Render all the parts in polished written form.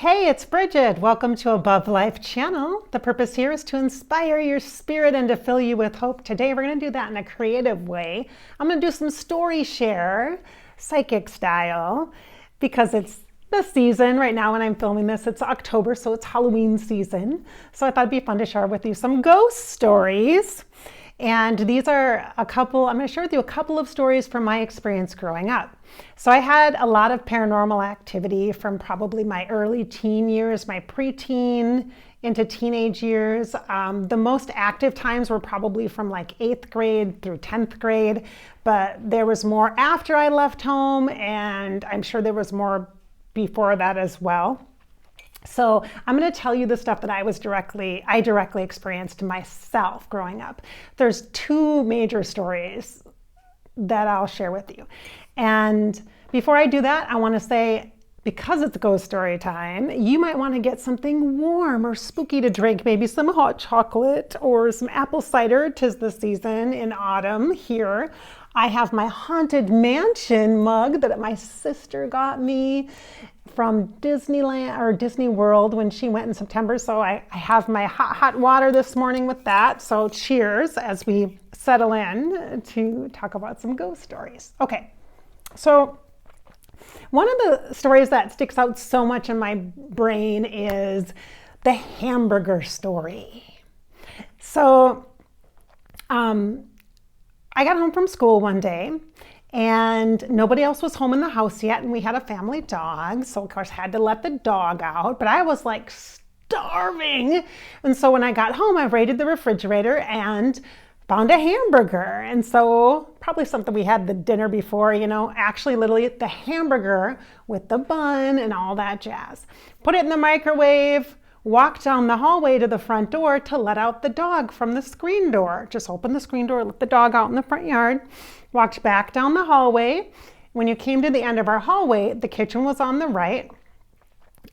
Hey, it's Bridgette. Welcome to Above Life channel. The purpose here is to inspire your spirit and to fill you with hope. Today we're going to do that in a creative way. I'm going to do some story share, psychic style, because it's the season right now when I'm filming this. It's October, so it's Halloween season. So I thought it'd be fun to share with you some ghost stories. And these are I'm going to share with you a couple of stories from my experience growing up. So I had a lot of paranormal activity from probably my early teen years, my preteen into teenage years. The most active times were probably from like 8th grade through 10th grade, but there was more after I left home, and I'm sure there was more before that as well. So I'm going to tell you the stuff that I directly experienced myself growing up. There's two major stories that I'll share with you. And before I do that, I want to say, because it's ghost story time, you might want to get something warm or spooky to drink, maybe some hot chocolate or some apple cider. 'Tis the season in autumn here. I have my Haunted Mansion mug that my sister got me from Disneyland or Disney World when she went in September. So I have my hot water this morning with that. So cheers as we settle in to talk about some ghost stories. Okay, so one of the stories that sticks out so much in my brain is the hamburger story. So I got home from school one day and nobody else was home in the house yet, and we had a family dog, so of course I had to let the dog out, but I was like starving. And so when I got home, I raided the refrigerator and found a hamburger. And so probably something we had the dinner before, actually literally the hamburger with the bun and all that jazz. Put it in the microwave, walked down the hallway to the front door to let out the dog from the screen door. Just open the screen door, let the dog out in the front yard, walked back down the hallway. When you came to the end of our hallway, the kitchen was on the right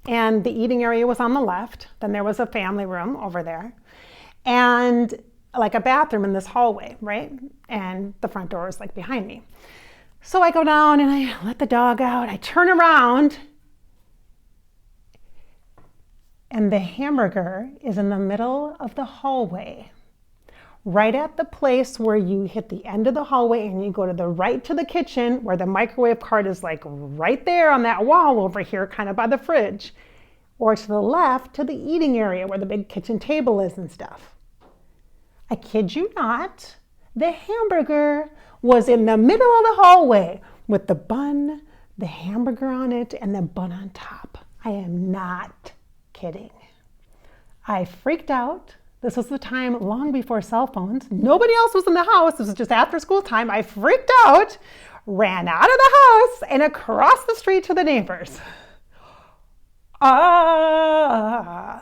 and the eating area was on the left. Then there was a family room over there and like a bathroom in this hallway, right? And the front door was like behind me. So I go down and I let the dog out. I turn around and the hamburger is in the middle of the hallway, right at the place where you hit the end of the hallway and you go to the right to the kitchen, where the microwave cart is like right there on that wall over here, kind of by the fridge, or to the left to the eating area where the big kitchen table is and stuff. I kid you not, the hamburger was in the middle of the hallway with the bun, the hamburger on it, and the bun on top. I am not kidding. I freaked out. This was the time long before cell phones. Nobody else was in the house. This was just after school time. I freaked out, ran out of the house and across the street to the neighbors. That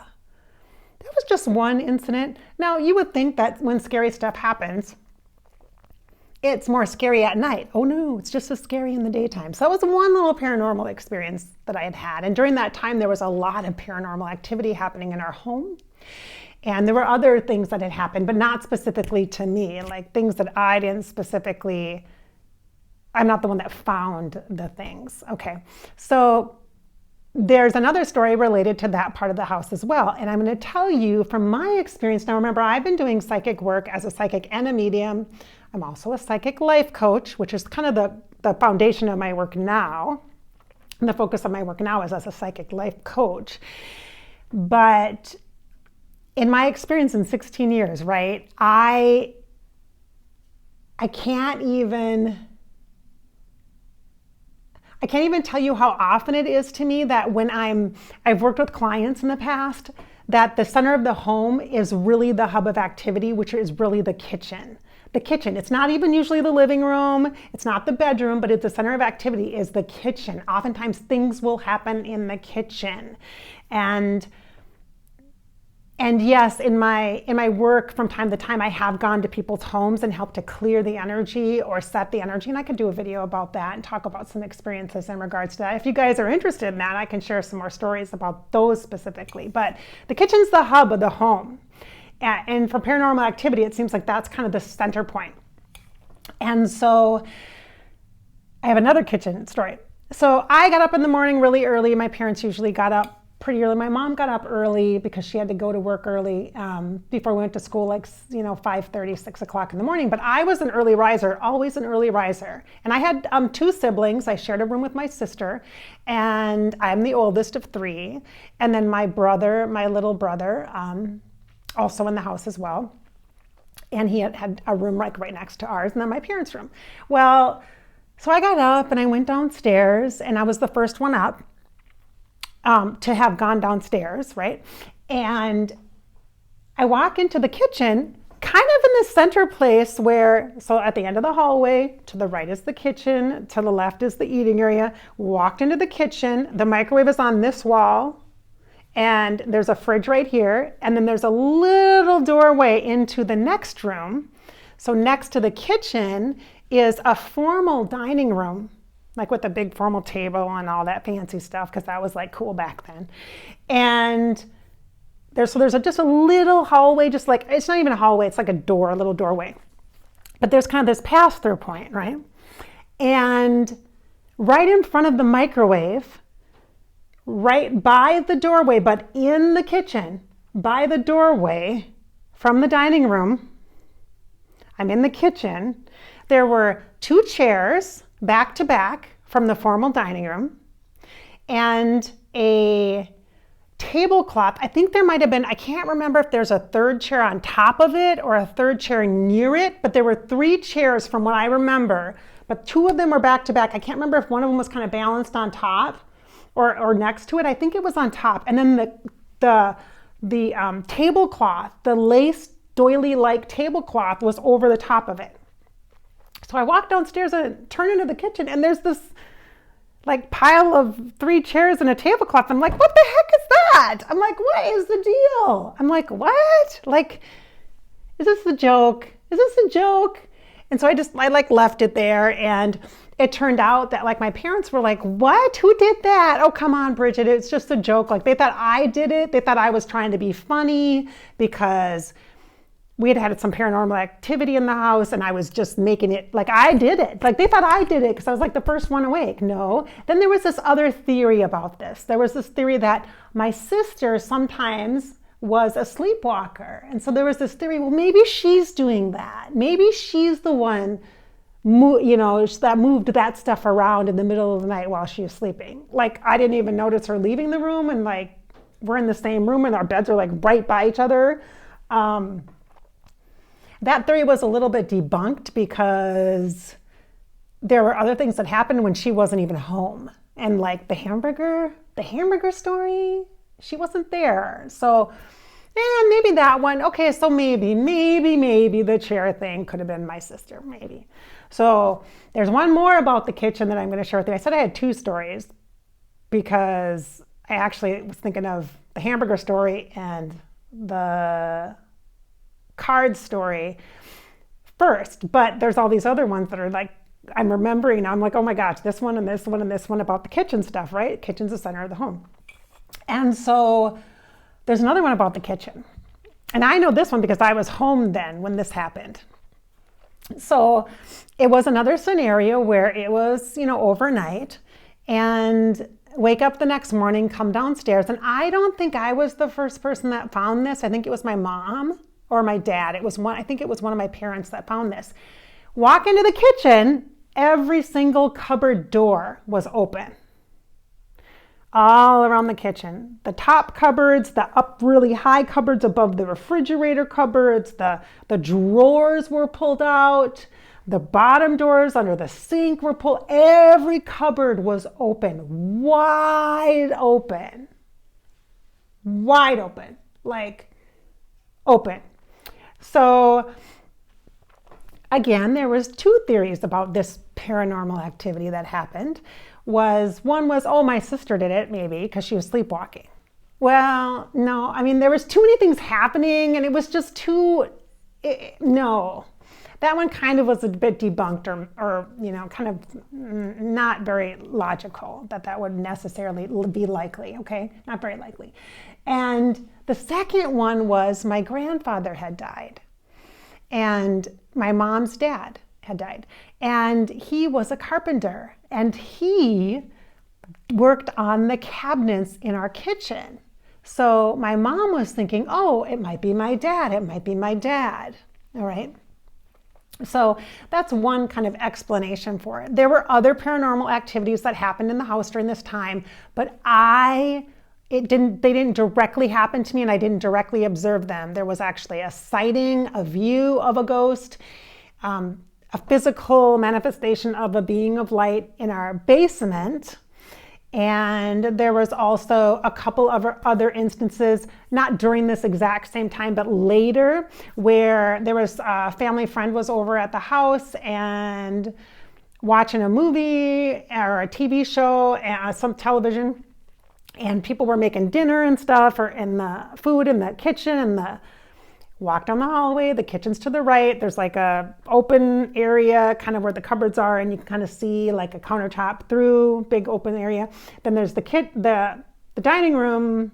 was just one incident. Now, you would think that when scary stuff happens, it's more scary at night. Oh no, it's just as scary in the daytime. So that was one little paranormal experience that I had had. And during that time, there was a lot of paranormal activity happening in our home. And there were other things that had happened, but not specifically to me, like things that I didn't specifically, I'm not the one that found the things. Okay, so there's another story related to that part of the house as well. And I'm going to tell you from my experience. Now remember, I've been doing psychic work as a psychic and a medium. I'm also a psychic life coach, which is kind of the foundation of my work now. And the focus of my work now is as a psychic life coach. But in my experience in 16 years, right, I can't even tell you how often it is to me that when I've worked with clients in the past, that the center of the home is really the hub of activity, which is really the kitchen. The kitchen, it's not even usually the living room, it's not the bedroom, but it's the center of activity is the kitchen. Oftentimes things will happen in the kitchen. And yes, in my work from time to time, I have gone to people's homes and helped to clear the energy or set the energy. And I could do a video about that and talk about some experiences in regards to that. If you guys are interested in that, I can share some more stories about those specifically. But the kitchen's the hub of the home. And for paranormal activity, it seems like that's kind of the center point. And so I have another kitchen story. So I got up in the morning really early. My parents usually got up pretty early. My mom got up early because she had to go to work early before we went to school, like, 5:30, 6 o'clock in the morning. But I was an early riser, always an early riser. And I had 2 siblings. I shared a room with my sister, and I'm the oldest of 3. And then my little brother, also in the house as well. And he had a room like right next to ours, and then my parents' room. Well, so I got up and I went downstairs, and I was the first one up to have gone downstairs, right? And I walk into the kitchen, kind of in the center place so at the end of the hallway, to the right is the kitchen, to the left is the eating area. Walked into the kitchen, the microwave is on this wall, and there's a fridge right here, and then there's a little doorway into the next room. So next to the kitchen is a formal dining room, like with a big formal table and all that fancy stuff, because that was like cool back then. And there's just a little hallway, just like, it's not even a hallway, it's like a little doorway. But there's kind of this pass-through point, right? And right in front of the microwave, right by the doorway, but in the kitchen, by the doorway from the dining room, I'm in the kitchen, there were 2 chairs back to back from the formal dining room, and a tablecloth. I think there might have been, I can't remember if there's a 3rd chair on top of it or a 3rd chair near it, but there were 3 chairs from what I remember, but 2 of them were back to back. I can't remember if one of them was kind of balanced on top or next to it. I think it was on top. And then the tablecloth, the lace doily-like tablecloth, was over the top of it. So I walk downstairs and turn into the kitchen, and there's this like pile of 3 chairs and a tablecloth. I'm like, what the heck is that? I'm like, what is the deal? I'm like, what? Like, is this a joke? Is this a joke? And so I left it there, and it turned out that like my parents were like, what? Who did that? Oh, come on, Bridgette. It's just a joke. Like, they thought I did it. They thought I was trying to be funny because we had some paranormal activity in the house, and I was just making it like I did it. Like, they thought I did it because I was like the first one awake. No. Then there was this other theory about this. There was this theory that my sister sometimes was a sleepwalker. And so there was this theory, well, maybe she's doing that. Maybe she's the one, that moved that stuff around in the middle of the night while she was sleeping. Like, I didn't even notice her leaving the room, and like, we're in the same room and our beds are like right by each other. That theory was a little bit debunked because there were other things that happened when she wasn't even home. And like the hamburger story, she wasn't there. So maybe that one. Okay, so maybe the chair thing could have been my sister, maybe. So there's one more about the kitchen that I'm going to share with you. I said I had 2 stories because I actually was thinking of the hamburger story and the card story first, but there's all these other ones that are like, I'm remembering now. I'm like, oh my gosh, this one and this one and this one about the kitchen stuff, right? Kitchen's the center of the home. And so there's another one about the kitchen. And I know this one because I was home then when this happened. So it was another scenario where it was, overnight, and wake up the next morning, come downstairs. And I don't think I was the first person that found this. I think it was my mom or my dad. I think it was one of my parents that found this. Walk into the kitchen, every single cupboard door was open. All around the kitchen. The top cupboards, the up really high cupboards above the refrigerator cupboards, the drawers were pulled out, the bottom doors under the sink were pulled. Every cupboard was open, wide open, like open. So again, there was 2 theories about this paranormal activity that happened. One was, oh, my sister did it, maybe, because she was sleepwalking. Well, no, there was too many things happening, and it was just no. That one kind of was a bit debunked or kind of not very logical that would necessarily be likely, okay? Not very likely. And the second one was my grandfather had died, and my mom's dad had died, and he was a carpenter, and he worked on the cabinets in our kitchen. So my mom was thinking, oh, it might be my dad. It might be my dad. All right. So that's one kind of explanation for it. There were other paranormal activities that happened in the house during this time, but they didn't directly happen to me, and I didn't directly observe them. There was actually a sighting, a view of a ghost, a physical manifestation of a being of light in our basement. And there was also a couple of other instances, not during this exact same time, but later, where there was a family friend was over at the house and watching a movie or a TV show, some television, and people were making dinner and stuff, or in the food in the kitchen, and walk down the hallway, the kitchen's to the right, there's like a open area kind of where the cupboards are, and you can kind of see like a countertop through, big open area. Then there's the dining room,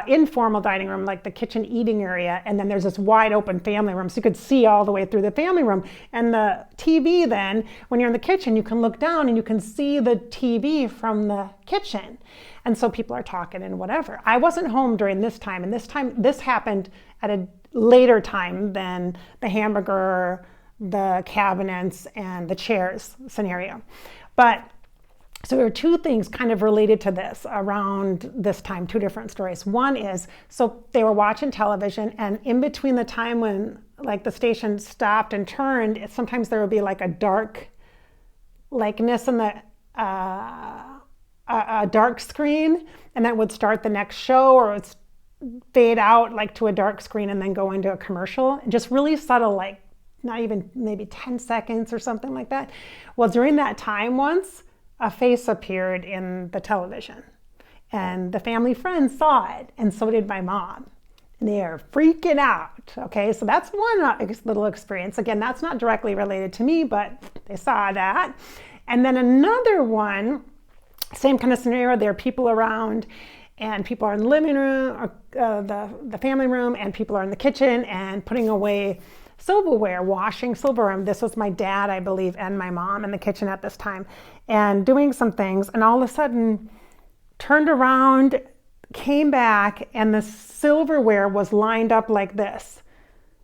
informal dining room, like the kitchen eating area, and then there's this wide open family room, so you could see all the way through the family room. And the TV then, when you're in the kitchen, you can look down and you can see the TV from the kitchen. And so people are talking and whatever. I wasn't home during this time, and this happened at a later time than the hamburger, the cabinets, and the chairs scenario. But so there are two things kind of related to this around this time, two different stories. One is, so they were watching television, and in between the time when like the station stopped and turned, sometimes there would be like a dark likeness in the a dark screen, and that would start the next show, or it's fade out like to a dark screen and then go into a commercial. Just really subtle, like not even maybe 10 seconds or something like that. Well, during that time once, a face appeared in the television, and the family friends saw it, and so did my mom. And they are freaking out. Okay, so that's one little experience. Again, that's not directly related to me, but they saw that. And then another one, same kind of scenario, there are people around, and people are in the living room, or the family room, and people are in the kitchen and putting away silverware, washing silverware. This was my dad, I believe, and my mom in the kitchen at this time, and doing some things, and all of a sudden turned around, came back, and the silverware was lined up like this: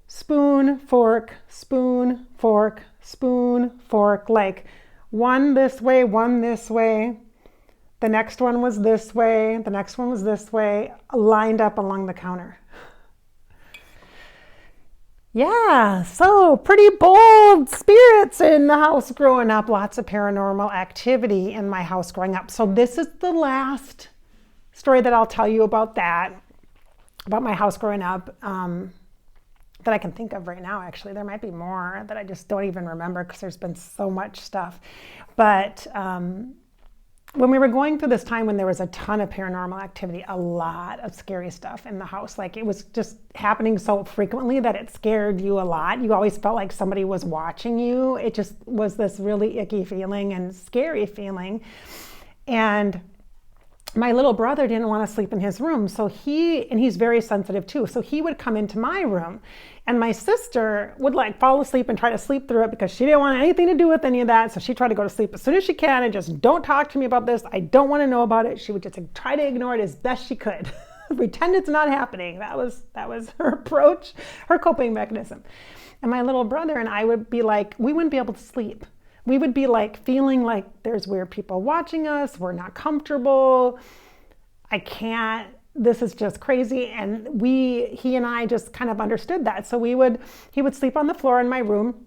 spoon, fork, spoon, fork, spoon, fork, like one this way, one this way. The next one was this way, the next one was this way, lined up along the counter. Yeah, so pretty bold spirits in the house growing up. Lots of paranormal activity in my house growing up. So this is the last story that I'll tell you about my house growing up, that I can think of right now. Actually, there might be more that I just don't even remember because there's been so much stuff. But when we were going through this time when there was a ton of paranormal activity, a lot of scary stuff in the house, like it was just happening so frequently that it scared you a lot. You always felt like somebody was watching you. It just was this really icky feeling and scary feeling. And my little brother didn't want to sleep in his room, so he's very sensitive too, so he would come into my room, and my sister would like fall asleep and try to sleep through it because she didn't want anything to do with any of that. So she tried to go to sleep as soon as she can and just, don't talk to me about this, I don't want to know about it. She would just try to ignore it as best she could. Pretend it's not happening. That was her approach, her coping mechanism. And my little brother and I would be like, we wouldn't be able to sleep. We would be like feeling like there's weird people watching us, we're not comfortable, I can't, this is just crazy. And he and I just kind of understood that. So he would sleep on the floor in my room,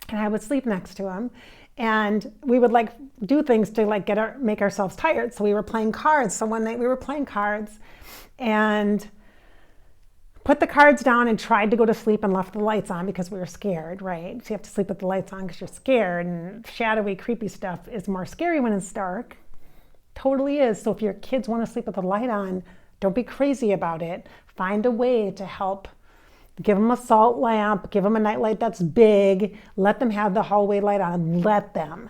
and I would sleep next to him. And we would like do things to like make ourselves tired. So we were playing cards. So one night we were playing cards and put the cards down and tried to go to sleep and left the lights on because we were scared, right? So you have to sleep with the lights on because you're scared, and shadowy, creepy stuff is more scary when it's dark. Totally is. So if your kids want to sleep with the light on, don't be crazy about it. Find a way to help. Give them a salt lamp, give them a nightlight that's big, let them have the hallway light on, let them.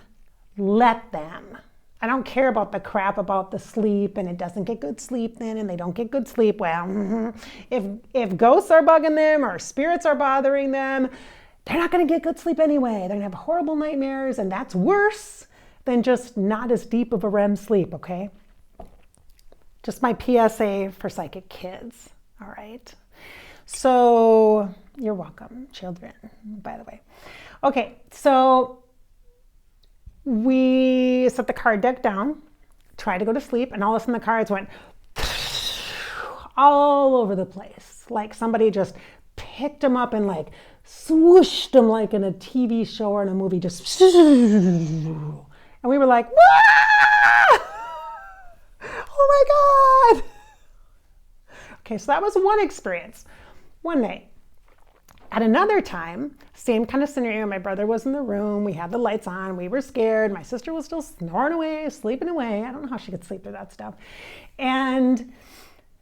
I don't care about the crap about the sleep and it doesn't get good sleep then and they don't get good sleep. Well, if ghosts are bugging them or spirits are bothering them, they're not going to get good sleep anyway. They're going to have horrible nightmares, and that's worse than just not as deep of a REM sleep, okay? Just my PSA for psychic kids, all right? So you're welcome, children, by the way. Okay, so we set the card deck down, tried to go to sleep, and all of a sudden the cards went all over the place. Like somebody just picked them up and like swooshed them like in a TV show or in a movie, just, and we were like, Wah! Oh my God. Okay, so that was one experience, one night. At another time, same kind of scenario, my brother was in the room, we had the lights on, we were scared, my sister was still snoring away, sleeping away. I don't know how she could sleep through that stuff. And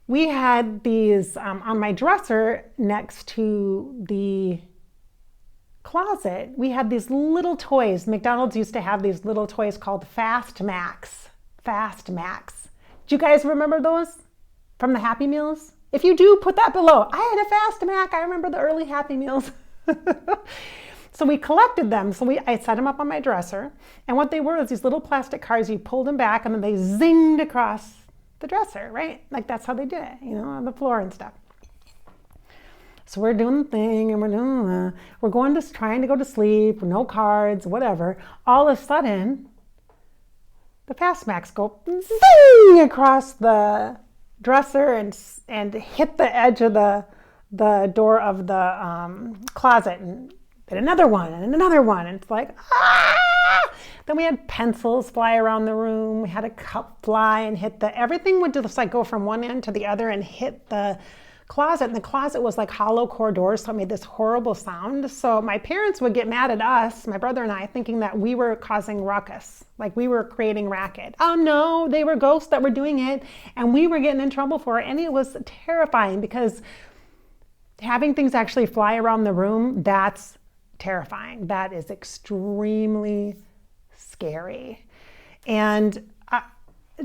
we had these on my dresser next to the closet, we had these little toys. McDonald's used to have these little toys called Fast Max. Fast Max. Do you guys remember those from the Happy Meals? If you do, put that below. I had a Fast Mac. I remember the early Happy Meals. So we collected them. So I set them up on my dresser. And what they were is these little plastic cars. You pulled them back and then they zinged across the dresser, right? Like that's how they did it, on the floor and stuff. So we're doing the thing and we're going to trying to go to sleep, no cards, whatever. All of a sudden, the Fast Macs go zing across the dresser and hit the edge of the door of the closet, and then another one and another one, and it's like, ah! Then we had pencils fly around the room, we had a cup fly and hit everything would just like go from one end to the other and hit the closet, and the closet was like hollow core doors, so it made this horrible sound. So my parents would get mad at us, my brother and I, thinking that we were causing ruckus, like we were creating racket. No, they were ghosts that were doing it, and we were getting in trouble for it. And it was terrifying because having things actually fly around the room, that's terrifying. That is extremely scary. And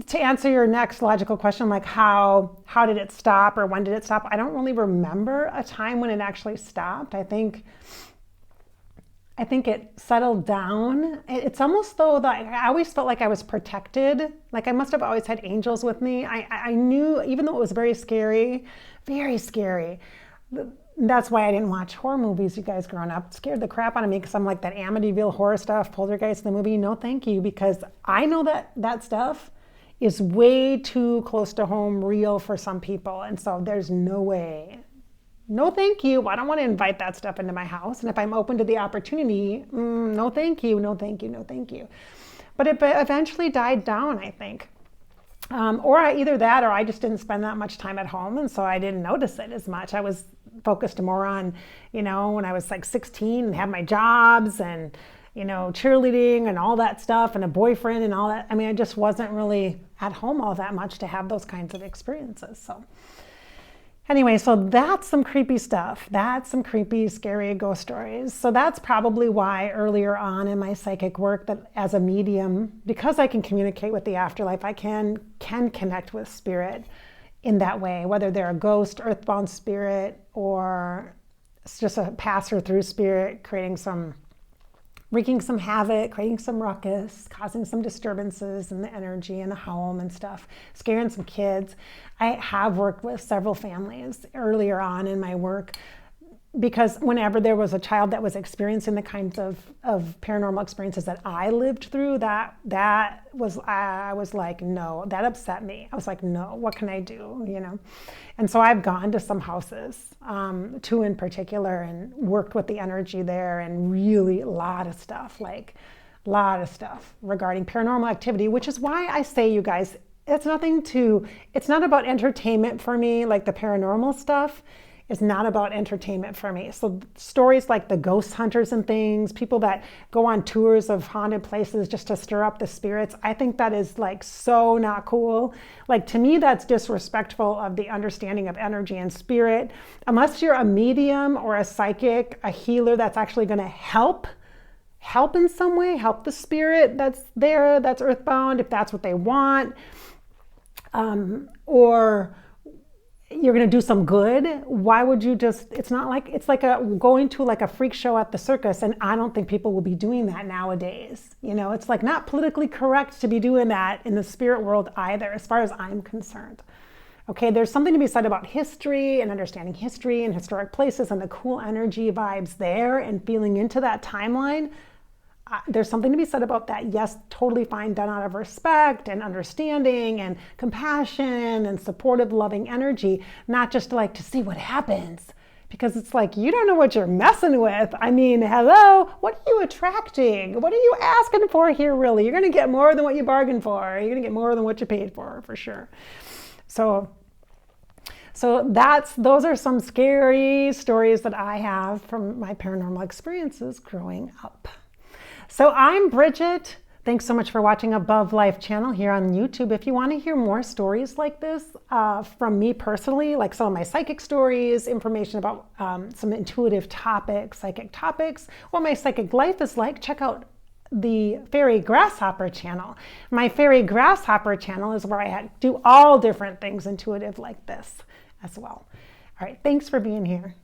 to answer your next logical question, like how did it stop or when did it stop? I don't really remember a time when it actually stopped. I think it settled down. It's almost though that I always felt like I was protected. Like I must have always had angels with me. I knew, even though it was very scary, that's why I didn't watch horror movies, you guys, growing up. It scared the crap out of me because I'm like that Amityville horror stuff, Poltergeist, the movie. No, thank you, because I know that stuff is way too close to home, real for some people. And so there's no way. No, thank you. I don't want to invite that stuff into my house. And if I'm open to the opportunity, no, thank you. No, thank you. No, thank you. But it eventually died down, I think. Either that or I just didn't spend that much time at home. And so I didn't notice it as much. I was focused more on, when I was like 16 and had my jobs and, cheerleading and all that stuff and a boyfriend and all that. I mean, I just wasn't really at home all that much to have those kinds of experiences. So anyway, so that's some creepy stuff. That's some creepy, scary ghost stories. So that's probably why earlier on in my psychic work, that as a medium, because I can communicate with the afterlife, I can connect with spirit in that way, whether they're a ghost, earthbound spirit, or it's just a passer-through spirit wreaking some havoc, creating some ruckus, causing some disturbances in the energy in the home and stuff, scaring some kids. I have worked with several families earlier on in my work, because whenever there was a child that was experiencing the kinds of paranormal experiences that I lived through, I was like, no, that upset me. I was like, no, what can I do, And so I've gone to some houses, 2 in particular, and worked with the energy there, and really a lot of stuff regarding paranormal activity, which is why I say, you guys, it's not about entertainment for me, like the paranormal stuff. Is not about entertainment for me. So stories like the ghost hunters and things, people that go on tours of haunted places just to stir up the spirits, I think that is like so not cool. Like, to me, that's disrespectful of the understanding of energy and spirit. Unless you're a medium or a psychic, a healer that's actually going to help in some way, help the spirit that's there, that's earthbound, if that's what they want. you're going to do some good, why would you just, it's not like, it's like going to like a freak show at the circus. And I don't think people will be doing that nowadays. You know, it's like not politically correct to be doing that in the spirit world either, as far as I'm concerned. Okay, there's something to be said about history and understanding history and historic places and the cool energy vibes there and feeling into that timeline. There's something to be said about that. Yes, totally fine, done out of respect and understanding and compassion and supportive, loving energy, not just like to see what happens. Because it's like, you don't know what you're messing with. I mean, hello, what are you attracting? What are you asking for here, really? You're going to get more than what you bargained for. You're going to get more than what you paid for sure. So those are some scary stories that I have from my paranormal experiences growing up. So I'm Bridgette. Thanks so much for watching Above Life channel here on YouTube. If you want to hear more stories like this from me personally, like some of my psychic stories, information about some intuitive topics, psychic topics, what my psychic life is like, check out the Fairy Grasshopper channel. My Fairy Grasshopper channel is where I do all different things intuitive like this as well. All right, thanks for being here.